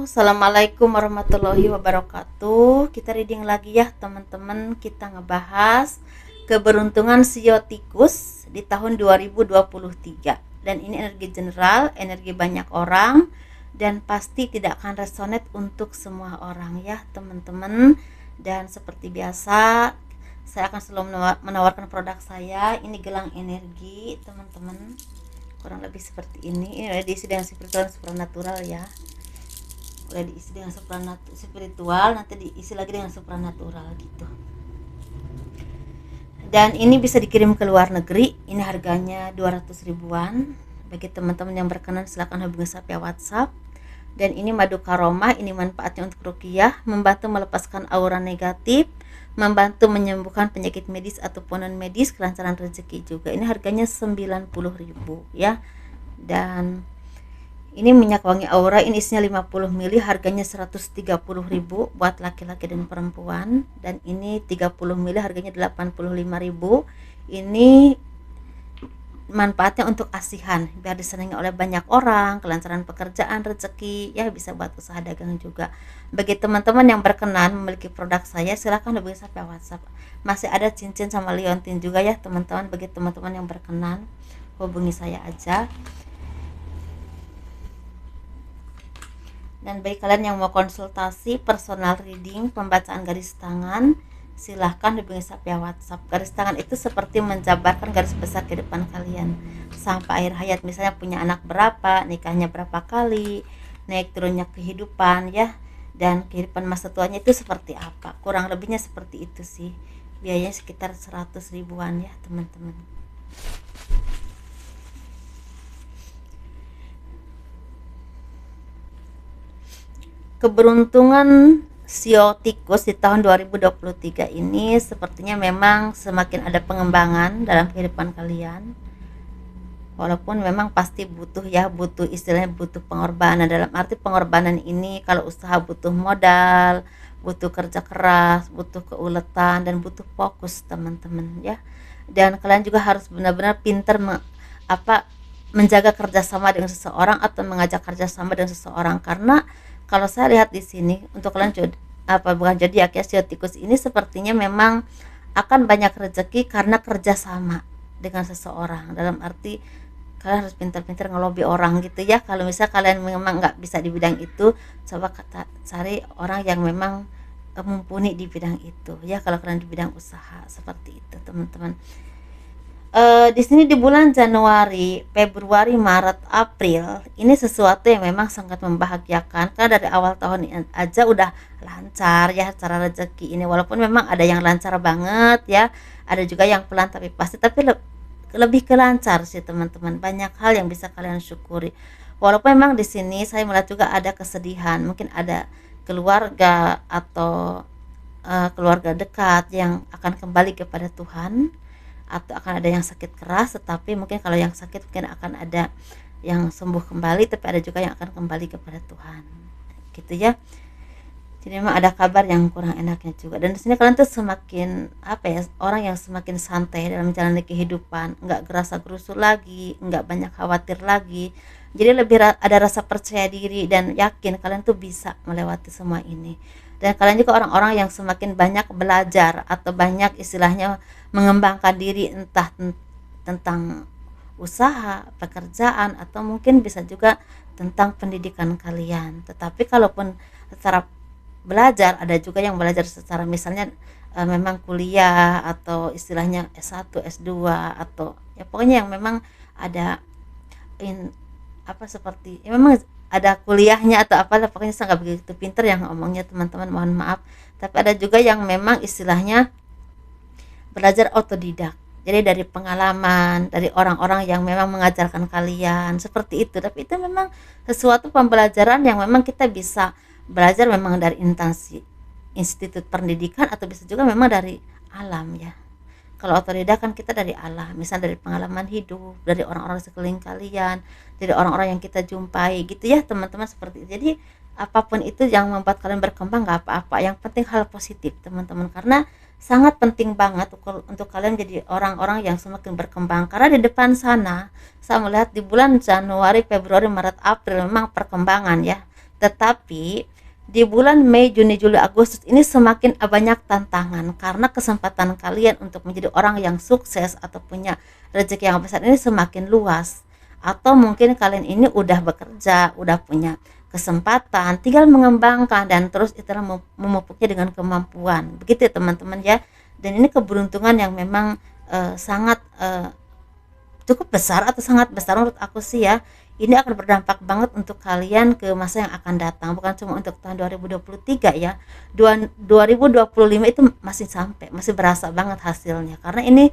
Assalamualaikum warahmatullahi wabarakatuh. Kita reading lagi ya teman-teman. Kita ngebahas keberuntungan sio tikus di tahun 2023. Dan ini energi general, energi banyak orang, dan pasti tidak akan resonate untuk semua orang ya teman-teman. Dan seperti biasa, saya akan selalu menawarkan produk saya. Ini gelang energi teman-teman, kurang lebih seperti ini. Ini udah diisi dengan spiritual dan supernatural ya, udah diisi dengan spiritual, nanti diisi lagi dengan supernatural gitu. Dan ini bisa dikirim ke luar negeri. Ini harganya 200 ribuan. Bagi teman-teman yang berkenan silahkan hubungi saya via WhatsApp. Dan ini madu karoma, ini manfaatnya untuk ruqyah, membantu melepaskan aura negatif, membantu menyembuhkan penyakit medis ataupun non medis, kelancaran rezeki juga. Ini harganya 90 ribu ya. Dan ini minyak wangi aura, ini isinya 50 ml, harganya 130 ribu buat laki-laki dan perempuan. Dan ini 30 ml, harganya 85 ribu. Ini manfaatnya untuk asihan, biar disenangi oleh banyak orang, kelancaran pekerjaan, rezeki, ya bisa buat usaha dagang juga. Bagi teman-teman yang berkenan memiliki produk saya, silahkan hubungi saya via WhatsApp. Masih ada cincin sama liontin juga ya teman-teman. Bagi teman-teman yang berkenan, hubungi saya aja. Dan bagi kalian yang mau konsultasi personal reading, pembacaan garis tangan, silahkan hubungi saya via WhatsApp. Garis tangan itu seperti menjabarkan garis besar kehidupan kalian sampai akhir hayat. Misalnya punya anak berapa, nikahnya berapa kali, naik turunnya kehidupan ya, dan kehidupan masa tuanya itu seperti apa. Kurang lebihnya seperti itu sih. Biayanya sekitar 100 ribuan ya teman-teman. Keberuntungan sio tikus di tahun 2023 ini sepertinya memang semakin ada pengembangan dalam kehidupan kalian. Walaupun memang pasti butuh ya, butuh istilahnya butuh pengorbanan. Dalam arti pengorbanan ini kalau usaha butuh modal, butuh kerja keras, butuh keuletan, dan butuh fokus teman-teman ya. Dan kalian juga harus benar-benar pintar menjaga kerjasama dengan seseorang atau mengajak kerjasama dengan seseorang. Karena kalau saya lihat di sini untuk kalian bukan zodiak ya, sio tikus ini sepertinya memang akan banyak rezeki karena kerjasama dengan seseorang. Dalam arti kalian harus pintar-pintar ngelobi orang gitu ya. Kalau misal kalian memang nggak bisa di bidang itu, coba cari orang yang memang mumpuni di bidang itu ya. Kalau kalian di bidang usaha seperti itu teman-teman. Di sini di bulan Januari, Februari, Maret, April ini sesuatu yang memang sangat membahagiakan karena dari awal tahun aja udah lancar ya cara rezeki ini. Walaupun memang ada yang lancar banget ya, ada juga yang pelan tapi pasti, tapi lebih ke lancar sih teman-teman. Banyak hal yang bisa kalian syukuri. Walaupun memang di sini saya melihat juga ada kesedihan, mungkin ada keluarga atau keluarga dekat yang akan kembali kepada Tuhan, atau akan ada yang sakit keras, tetapi mungkin kalau yang sakit mungkin akan ada yang sembuh kembali, tapi ada juga yang akan kembali kepada Tuhan gitu ya. Jadi memang ada kabar yang kurang enaknya juga. Dan di sini kalian tuh semakin orang yang semakin santai dalam menjalani kehidupan, nggak gerasa gerusu lagi, nggak banyak khawatir lagi. Jadi lebih ada rasa percaya diri dan yakin kalian tuh bisa melewati semua ini. Dan kalian juga orang-orang yang semakin banyak belajar atau banyak istilahnya mengembangkan diri, entah tentang usaha, pekerjaan, atau mungkin bisa juga tentang pendidikan kalian. Tetapi kalaupun secara belajar, ada juga yang belajar secara misalnya memang kuliah atau istilahnya S1, S2, atau ya pokoknya yang memang ada seperti ya memang ada kuliahnya atau apalah, pokoknya saya nggak begitu pinter yang ngomongnya teman-teman, mohon maaf. Tapi ada juga yang memang istilahnya belajar otodidak, jadi dari pengalaman, dari orang-orang yang memang mengajarkan kalian seperti itu. Tapi itu memang sesuatu pembelajaran yang memang kita bisa belajar memang dari instansi institut pendidikan, atau bisa juga memang dari alam ya. Kalau otodidak kan kita dari alam, misalnya dari pengalaman hidup, dari orang-orang sekeliling kalian, dari orang-orang yang kita jumpai gitu ya teman-teman, seperti itu. Jadi apapun itu yang membuat kalian berkembang nggak apa-apa, yang penting hal positif teman-teman, karena sangat penting banget untuk kalian jadi orang-orang yang semakin berkembang. Karena di depan sana saya melihat di bulan Januari, Februari, Maret, April memang perkembangan ya, Tetapi di bulan Mei, Juni, Juli, Agustus ini semakin banyak tantangan karena kesempatan kalian untuk menjadi orang yang sukses atau punya rezeki yang besar ini semakin luas. Atau mungkin kalian ini udah bekerja, udah punya kesempatan, tinggal mengembangkan dan terus itu memupuknya dengan kemampuan. Begitu ya teman-teman ya. Dan ini keberuntungan yang memang sangat cukup besar atau sangat besar menurut aku sih ya. Ini akan berdampak banget untuk kalian ke masa yang akan datang, bukan cuma untuk tahun 2023 ya. 2025 itu masih sampai, masih berasa banget hasilnya. Karena ini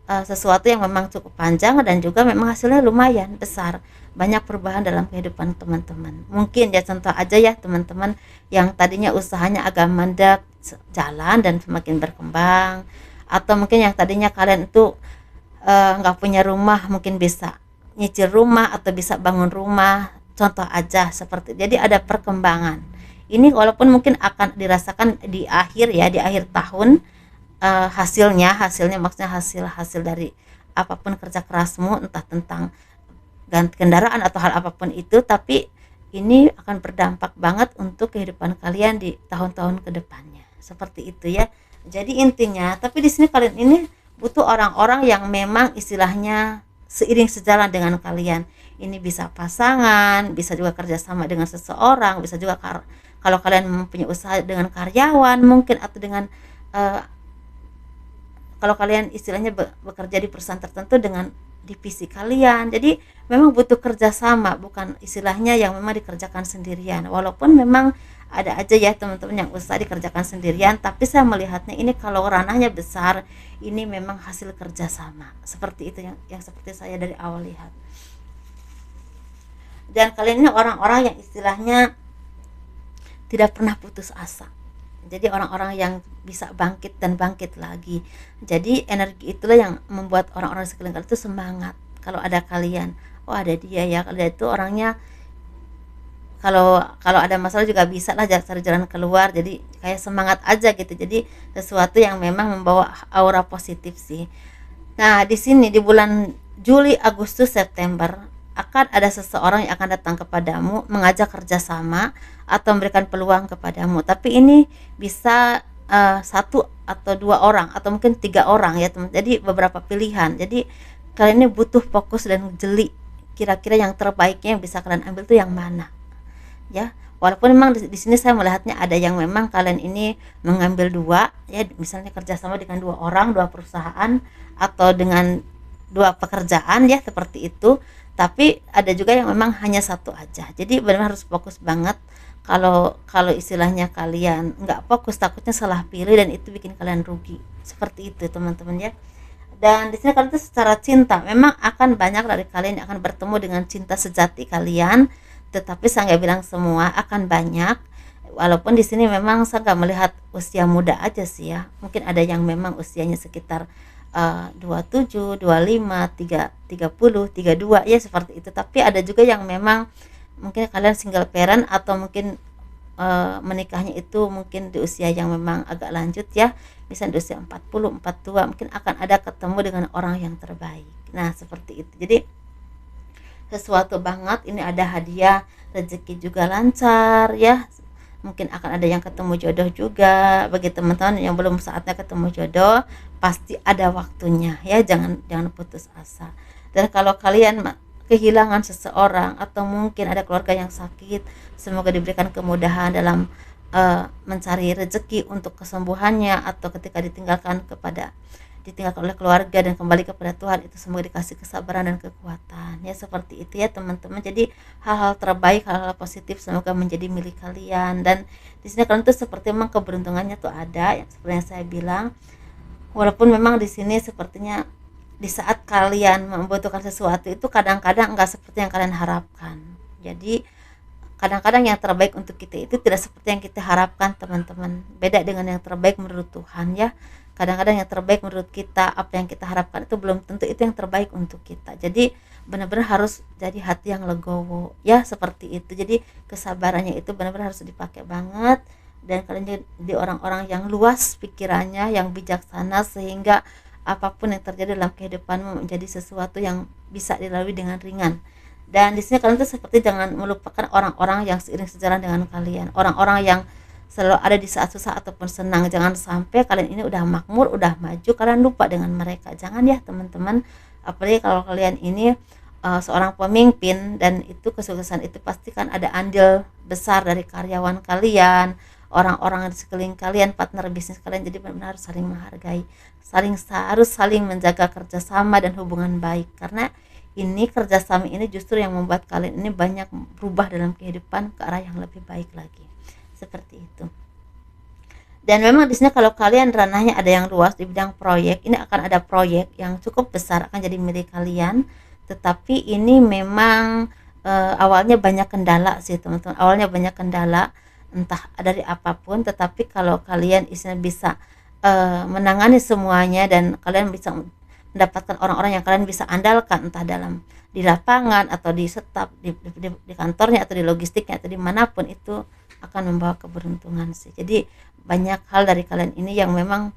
sesuatu yang memang cukup panjang dan juga memang hasilnya lumayan besar, banyak perubahan dalam kehidupan teman-teman. Mungkin ya contoh aja ya teman-teman, yang tadinya usahanya agak mandek jalan dan semakin berkembang, atau mungkin yang tadinya kalian itu nggak punya rumah mungkin bisa nyicil rumah atau bisa bangun rumah, contoh aja seperti. Jadi ada perkembangan ini, walaupun mungkin akan dirasakan di akhir ya, di akhir tahun. Hasilnya maksudnya hasil dari apapun kerja kerasmu, entah tentang ganti kendaraan atau hal apapun itu, tapi ini akan berdampak banget untuk kehidupan kalian di tahun-tahun kedepannya, seperti itu ya. Jadi intinya, tapi di sini kalian ini butuh orang-orang yang memang istilahnya seiring sejalan dengan kalian. Ini bisa pasangan, bisa juga kerjasama dengan seseorang, bisa juga kalau kalian mempunyai usaha dengan karyawan mungkin, atau dengan kalau kalian istilahnya bekerja di perusahaan tertentu dengan divisi kalian. Jadi memang butuh kerjasama, bukan istilahnya yang memang dikerjakan sendirian. Walaupun memang ada aja ya teman-teman yang usaha dikerjakan sendirian, tapi saya melihatnya ini kalau ranahnya besar, ini memang hasil kerjasama. Seperti itu yang seperti saya dari awal lihat. Dan kalian ini orang-orang yang istilahnya tidak pernah putus asa. Jadi orang-orang yang bisa bangkit dan bangkit lagi. Jadi energi itulah yang membuat orang-orang sekeliling kalian itu semangat. Kalau ada kalian, oh ada dia ya, kalau dia itu orangnya, kalau ada masalah juga bisa lah cari jalan keluar. Jadi kayak semangat aja gitu. Jadi sesuatu yang memang membawa aura positif sih. Nah di sini di bulan Juli, Agustus, September akan ada seseorang yang akan datang kepadamu mengajak kerjasama atau memberikan peluang kepadamu. Tapi ini bisa satu atau dua orang atau mungkin 3 orang ya teman. Jadi beberapa pilihan. Jadi kalian ini butuh fokus dan jeli. Kira-kira yang terbaiknya yang bisa kalian ambil tuh yang mana? Ya, walaupun memang di sini saya melihatnya ada yang memang kalian ini mengambil 2 ya, misalnya kerjasama dengan 2 orang, 2 perusahaan, atau dengan 2 pekerjaan ya, seperti itu. Tapi ada juga yang memang hanya 1 aja. Jadi benar-benar harus fokus banget. Kalau istilahnya kalian nggak fokus, takutnya salah pilih dan itu bikin kalian rugi. Seperti itu teman-teman ya. Dan di sini kalian tuh secara cinta memang akan banyak dari kalian yang akan bertemu dengan cinta sejati kalian. Tetapi saya nggak bilang semua akan banyak. Walaupun di sini memang saya nggak melihat usia muda aja sih ya. Mungkin ada yang memang usianya sekitar 27, 25, 30, 32 ya seperti itu. Tapi ada juga yang memang mungkin kalian single parent atau mungkin menikahnya itu mungkin di usia yang memang agak lanjut ya, misalnya di usia 40, 42, mungkin akan ada ketemu dengan orang yang terbaik. Nah seperti itu. Jadi sesuatu banget, ini ada hadiah, rezeki juga lancar ya. Mungkin akan ada yang ketemu jodoh juga. Bagi teman-teman yang belum saatnya ketemu jodoh, pasti ada waktunya ya, jangan putus asa. Dan kalau kalian kehilangan seseorang atau mungkin ada keluarga yang sakit, semoga diberikan kemudahan dalam mencari rezeki untuk kesembuhannya, atau ketika ditinggalkan oleh keluarga dan kembali kepada Tuhan, itu semoga dikasih kesabaran dan kekuatan ya, seperti itu ya teman-teman. Jadi hal-hal terbaik, hal-hal positif semoga menjadi milik kalian. Dan di sini kalian tuh seperti memang keberuntungannya tuh ada, yang seperti yang saya bilang. Walaupun memang di sini sepertinya di saat kalian membutuhkan sesuatu itu kadang-kadang enggak seperti yang kalian harapkan. Jadi kadang-kadang yang terbaik untuk kita itu tidak seperti yang kita harapkan teman-teman. Beda dengan yang terbaik menurut Tuhan ya. Kadang-kadang yang terbaik menurut kita, apa yang kita harapkan itu belum tentu itu yang terbaik untuk kita. Jadi benar-benar harus jadi hati yang legowo ya, seperti itu. Jadi kesabarannya itu benar-benar harus dipakai banget. Dan kalian jadi orang-orang yang luas pikirannya, yang bijaksana, sehingga apapun yang terjadi dalam kehidupanmu menjadi sesuatu yang bisa dilalui dengan ringan. Dan di sini kalian tuh seperti jangan melupakan orang-orang yang seiring sejalan dengan kalian, orang-orang yang selalu ada di saat susah ataupun senang. Jangan sampai kalian ini udah makmur, udah maju, kalian lupa dengan mereka. Jangan ya teman-teman, apalagi kalau kalian ini seorang pemimpin, dan itu kesuksesan itu pasti kan ada andil besar dari karyawan kalian, orang-orang di sekeliling kalian, partner bisnis kalian. Jadi benar-benar harus saling menghargai, harus saling menjaga kerjasama dan hubungan baik, karena ini kerjasama ini justru yang membuat kalian ini banyak berubah dalam kehidupan ke arah yang lebih baik lagi, seperti itu. Dan memang di sini kalau kalian ranahnya ada yang luas di bidang proyek, ini akan ada proyek yang cukup besar akan jadi milik kalian. Tetapi ini memang awalnya banyak kendala sih teman-teman, awalnya banyak kendala entah dari apapun. Tetapi kalau kalian isinya bisa menangani semuanya, dan kalian bisa mendapatkan orang-orang yang kalian bisa andalkan, entah dalam di lapangan atau di staf di kantornya atau di logistiknya atau dimanapun, itu akan membawa keberuntungan sih. Jadi banyak hal dari kalian ini yang memang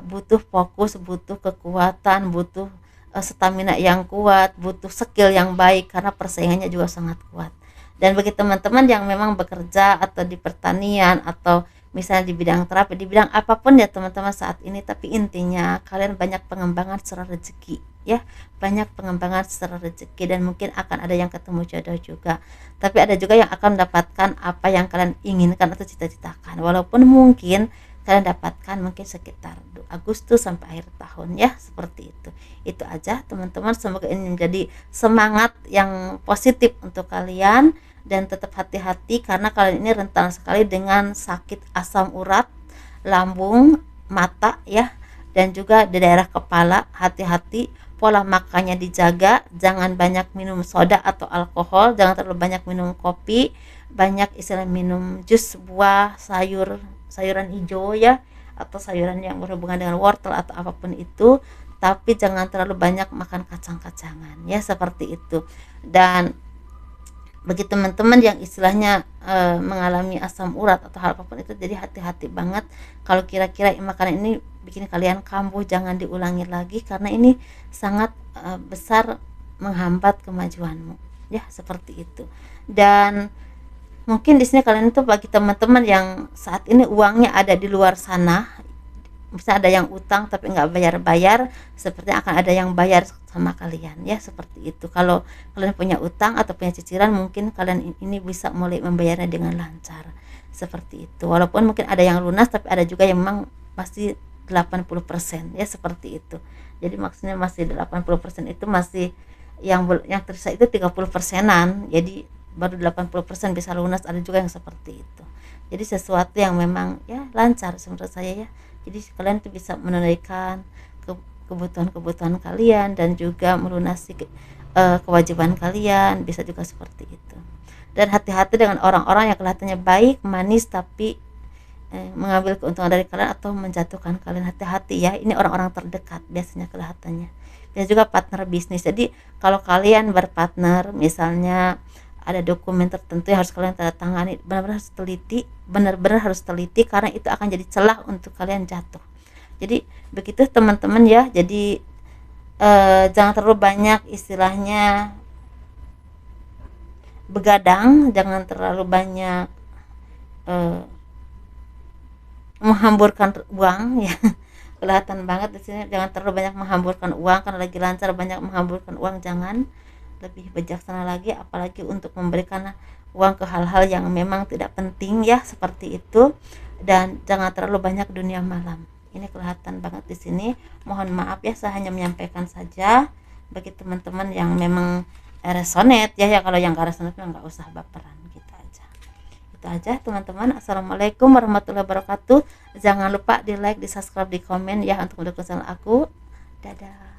butuh fokus, butuh kekuatan, butuh stamina yang kuat, butuh skill yang baik, karena persaingannya juga sangat kuat. Dan bagi teman-teman yang memang bekerja atau di pertanian atau misalnya di bidang terapi, di bidang apapun ya teman-teman saat ini, tapi intinya kalian banyak pengembangan secara rezeki ya, banyak pengembangan secara rezeki, dan mungkin akan ada yang ketemu jodoh juga. Tapi ada juga yang akan mendapatkan apa yang kalian inginkan atau cita-citakan, walaupun mungkin kalian dapatkan mungkin sekitar Agustus sampai akhir tahun ya, seperti itu aja teman-teman. Semoga ini menjadi semangat yang positif untuk kalian, dan tetap hati-hati karena kalian ini rentan sekali dengan sakit asam urat, lambung, mata ya, dan juga di daerah kepala. Hati-hati, pola makannya dijaga, jangan banyak minum soda atau alkohol, jangan terlalu banyak minum kopi, banyak istilah minum jus buah, sayuran hijau ya, atau sayuran yang berhubungan dengan wortel atau apapun itu. Tapi jangan terlalu banyak makan kacang-kacangan ya, seperti itu. Dan bagi teman-teman yang istilahnya mengalami asam urat atau hal apapun itu, jadi hati-hati banget. Kalau kira-kira makanan ini bikin kalian kambuh, jangan diulangi lagi, karena ini sangat besar menghambat kemajuanmu ya, seperti itu. Dan mungkin di sini kalian itu bagi teman-teman yang saat ini uangnya ada di luar sana, misalnya ada yang utang tapi nggak bayar-bayar, sepertinya akan ada yang bayar sama kalian ya, seperti itu. Kalau kalian punya utang atau punya cicilan, mungkin kalian ini bisa mulai membayarnya dengan lancar, seperti itu. Walaupun mungkin ada yang lunas, tapi ada juga yang memang masih 80% ya, seperti itu. Jadi maksudnya masih 80% itu masih yang tersisa itu 30%-an, jadi baru 80% bisa lunas, ada juga yang seperti itu. Jadi sesuatu yang memang ya lancar menurut saya ya. Jadi kalian tuh bisa menunaikan kebutuhan-kebutuhan kalian dan juga melunasi kewajiban kalian, bisa juga seperti itu. Dan hati-hati dengan orang-orang yang kelihatannya baik, manis, tapi mengambil keuntungan dari kalian atau menjatuhkan kalian. Hati-hati ya, ini orang-orang terdekat biasanya kelihatannya. Dan juga partner bisnis. Jadi kalau kalian berpartner, misalnya ada dokumen tertentu yang harus kalian tanda tangani, benar-benar harus teliti, karena itu akan jadi celah untuk kalian jatuh. Jadi begitu teman-teman ya. Jadi jangan terlalu banyak istilahnya begadang, jangan terlalu banyak menghamburkan uang ya. Kelihatan banget di sini, jangan terlalu banyak menghamburkan uang, karena lagi lancar banyak menghamburkan uang. Jangan, lebih bijaksana lagi, apalagi untuk memberikan uang ke hal-hal yang memang tidak penting ya, seperti itu. Dan jangan terlalu banyak dunia malam, ini kelihatan banget di sini. Mohon maaf ya, saya hanya menyampaikan saja bagi teman-teman yang memang resonate ya. Kalau yang gak resonate nggak usah baperan, gitu aja. Itu aja teman-teman. Assalamualaikum warahmatullahi wabarakatuh. Jangan lupa di like, di subscribe, di komen ya, untuk mendukung channel aku. Dadah.